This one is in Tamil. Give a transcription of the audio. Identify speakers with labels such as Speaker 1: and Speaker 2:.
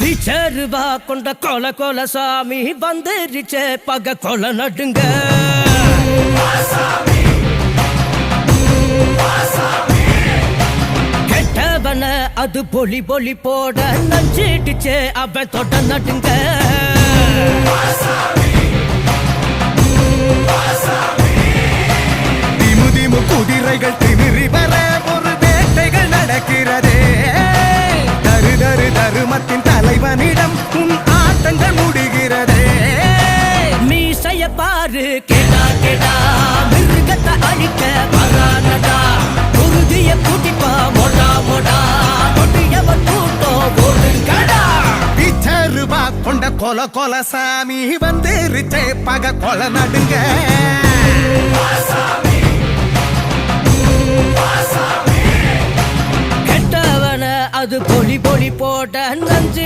Speaker 1: பிச்சருவா கொண்ட கொல கொல சாமி வந்துருச்சே பக கொல நடுங்க கெட்டவன அது பொலி பொலி போட நஞ்சிடுச்சே அவன் தொட நடுங்க
Speaker 2: திமு திமு குதிரைகள் திமிரி வர ஒரு வேட்டைகள் நடக்கிறதே தரு தரு தருமத்தின் தலைவனிடம் உன் ஆட்டங்கள் முடிகிறதே
Speaker 1: மீசைய பாரு கேடா கேடா மிருகத்தை அழிக்க வரானடா குருதிய கூட்டிப்பா மொடா மொடா கொட்டியவன் கூட்டம் ஓடுங்கடா
Speaker 2: பிச்சருவா கொண்ட கொல கொல சாமி வந்துருச்சே பக கொல நடுங்க
Speaker 1: கெட்டவன அது பொலி பொலி போட நஞ்சு